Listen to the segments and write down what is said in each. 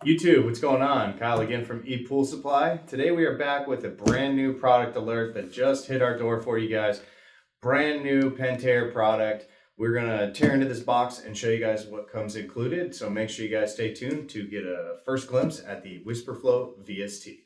YouTube, what's going on? Kyle again from ePoolSupply. Today we are back with a brand new product alert that just hit our door for you guys. Brand new Pentair product. We're gonna tear into this box and show you guys what comes included. So make sure you guys stay tuned to get a first glimpse at the WhisperFlo VST.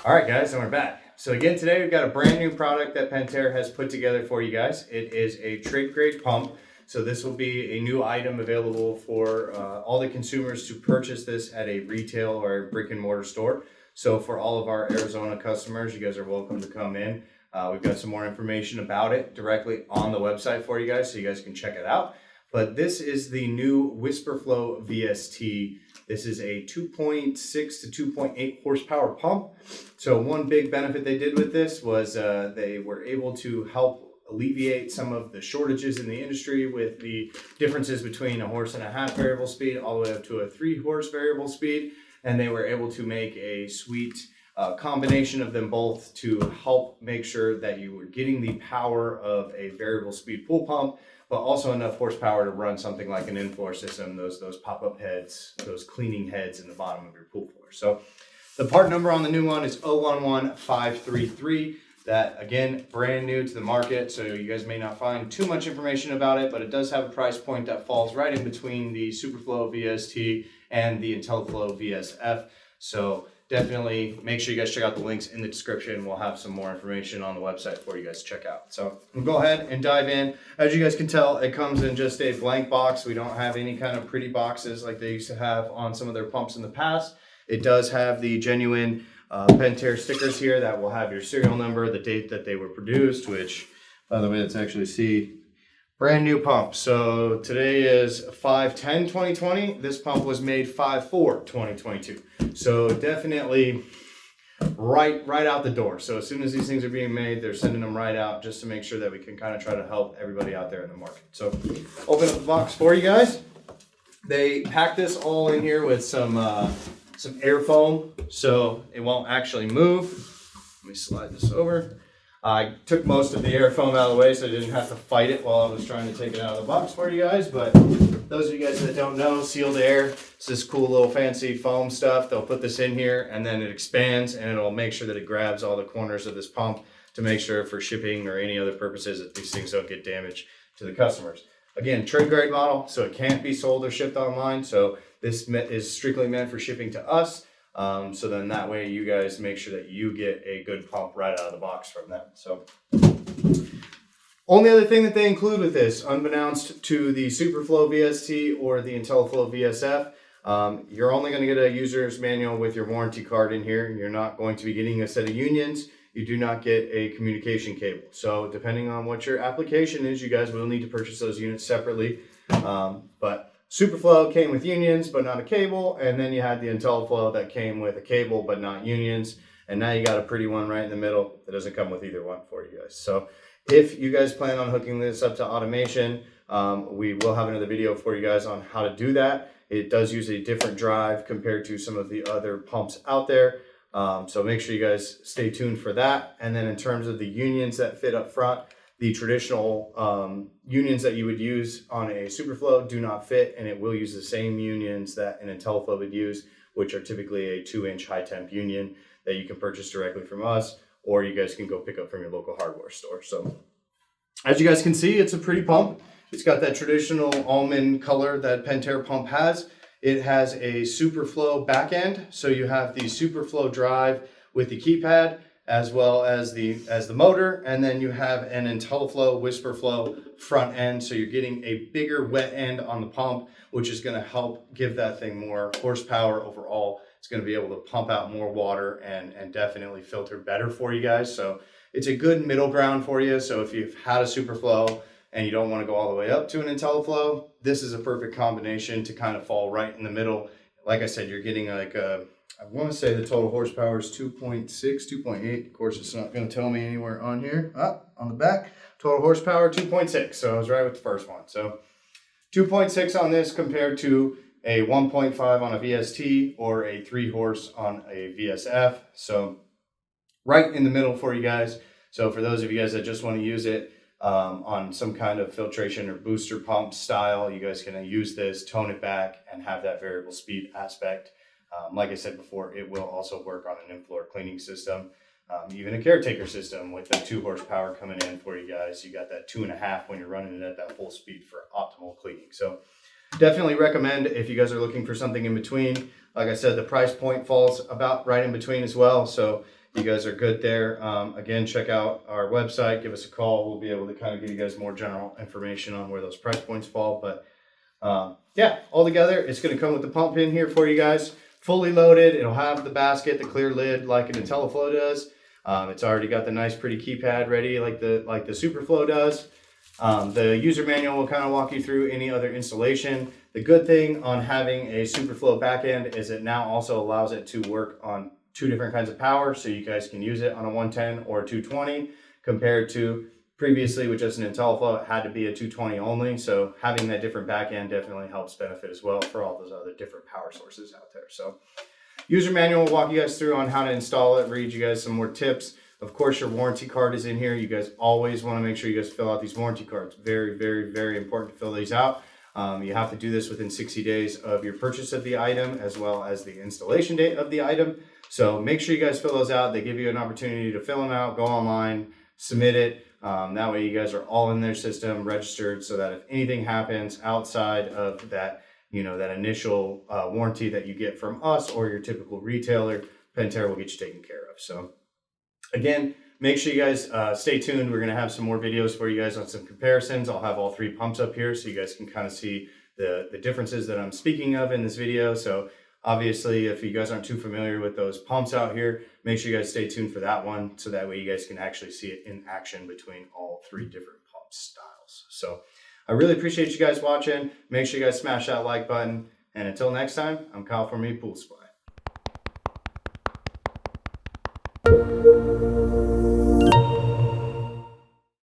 All right, guys, and we're back. So again, today we've got a brand new product that Pentair has put together for you guys. It is a trade grade pump. So this will be a new item available for all the consumers to purchase this at a retail or a brick and mortar store. So for all of our Arizona customers, you guys are welcome to come in. We've got some more information about it directly on the website for you guys, so you guys can check it out. But this is the new WhisperFlo VST. This is a 2.6 to 2.8 horsepower pump. So one big benefit they did with this was they were able to help alleviate some of the shortages in the industry with the differences between a 1.5 horse variable speed all the way up to a 3 horse variable speed. And they were able to make a sweet combination of them both to help make sure that you were getting the power of a variable speed pool pump, but also enough horsepower to run something like an in-floor system, those pop-up heads, those cleaning heads in the bottom of your pool floor. So the part number on the new one is 011533. That, again, brand new to the market, so you guys may not find too much information about it, but it does have a price point that falls right in between the SuperFlo VST and the IntelliFlo VSF. So definitely make sure you guys check out the links in the description. We'll have some more information on the website for you guys to check out. So we'll go ahead and dive in. As you guys can tell, it comes in just a blank box. We don't have any kind of pretty boxes like they used to have on some of their pumps in the past. It does have the genuine Pentair stickers here that will have your serial number, the date that they were produced, which, by the way, let's actually see. Brand new pump. So today is 5/10/2020. This pump was made 5/4/2022. So definitely right out the door. So as soon as these things are being made, they're sending them right out just to make sure that we can kind of try to help everybody out there in the market. So open up the box for you guys. They packed this all in here with some air foam, so it won't actually move. Let me slide this over. I took most of the air foam out of the way so I didn't have to fight it while I was trying to take it out of the box for you guys. But those of you guys that don't know, sealed air, it's this cool little fancy foam stuff. They'll put this in here and then it expands and it'll make sure that it grabs all the corners of this pump to make sure for shipping or any other purposes that these things don't get damaged to the customers. Again, trade grade model, so it can't be sold or shipped online. So this is strictly meant for shipping to us. So then that way you guys make sure that you get a good pump right out of the box from them. So only other thing that they include with this, unbeknownst to the SuperFlo VST or the IntelliFlo VSF, you're only going to get a user's manual with your warranty card in here. You're not going to be getting a set of unions. You do not get a communication cable. So depending on what your application is, you guys will need to purchase those units separately. But SuperFlo came with unions, but not a cable. And then you had the IntelliFlo that came with a cable, but not unions. And now you got a pretty one right in the middle that doesn't come with either one for you guys. So if you guys plan on hooking this up to automation, we will have another video for you guys on how to do that. It does use a different drive compared to some of the other pumps out there. So make sure you guys stay tuned for that. And then in terms of the unions that fit up front, the traditional unions that you would use on a SuperFlo do not fit, and it will use the same unions that an IntelliFlo would use, which are typically a 2-inch high temp union that you can purchase directly from us, or you guys can go pick up from your local hardware store. So as you guys can see, it's a pretty pump. It's got that traditional almond color that Pentair pump has. It has a SuperFlo back end, so you have the SuperFlo drive with the keypad as well as the motor, and then you have an IntelliFlo WhisperFlo front end, so you're getting a bigger wet end on the pump, which is going to help give that thing more horsepower overall. It's going to be able to pump out more water and definitely filter better for you guys. So it's a good middle ground for you. So if you've had a SuperFlo and you don't want to go all the way up to an IntelliFlo, this is a perfect combination to kind of fall right in the middle. Like I said, you're getting like I want to say the total horsepower is 2.6, 2.8. Of course, it's not going to tell me anywhere on here. On the back, total horsepower 2.6. So I was right with the first one. So 2.6 on this compared to a 1.5 on a VST or a 3 horse on a VSF. So right in the middle for you guys. So for those of you guys that just want to use it on some kind of filtration or booster pump style, you guys can use this, tone it back, and have that variable speed aspect. Like I said before, it will also work on an in-floor cleaning system, even a caretaker system with the 2 horsepower coming in for you guys. You got that 2.5 when you're running it at that full speed for optimal cleaning. So definitely recommend if you guys are looking for something in between. Like I said, the price point falls about right in between as well. So you guys are good there. Again, check out our website, give us a call. We'll be able to kind of give you guys more general information on where those price points fall. But yeah, all together, it's going to come with the pump in here for you guys, fully loaded. It'll have the basket, the clear lid like an IntelliFlo does. It's already got the nice pretty keypad ready like the VST does. The user manual will kind of walk you through any other installation. The good thing on having a VST backend is it now also allows it to work on 2 different kinds of power, so you guys can use it on a 110 or a 220 compared to previously with just an IntelliFlo, it had to be a 220 only. So having that different backend definitely helps benefit as well for all those other different power sources out there. So user manual will walk you guys through on how to install it, read you guys some more tips. Of course, your warranty card is in here. You guys always want to make sure you guys fill out these warranty cards. Very, very, very important to fill these out. You have to do this within 60 days of your purchase of the item as well as the installation date of the item. So make sure you guys fill those out. They give you an opportunity to fill them out, go online, submit it. That way you guys are all in their system, registered, so that if anything happens outside of that, that initial warranty that you get from us or your typical retailer, Pentair will get you taken care of. So again, make sure you guys stay tuned. We're going to have some more videos for you guys on some comparisons. I'll have all 3 pumps up here so you guys can kind of see the differences that I'm speaking of in this video. So obviously, if you guys aren't too familiar with those pumps out here, make sure you guys stay tuned for that one, so that way you guys can actually see it in action between all 3 different pump styles. So I really appreciate you guys watching. Make sure you guys smash that like button. And until next time, I'm Kyle from ePoolSupply.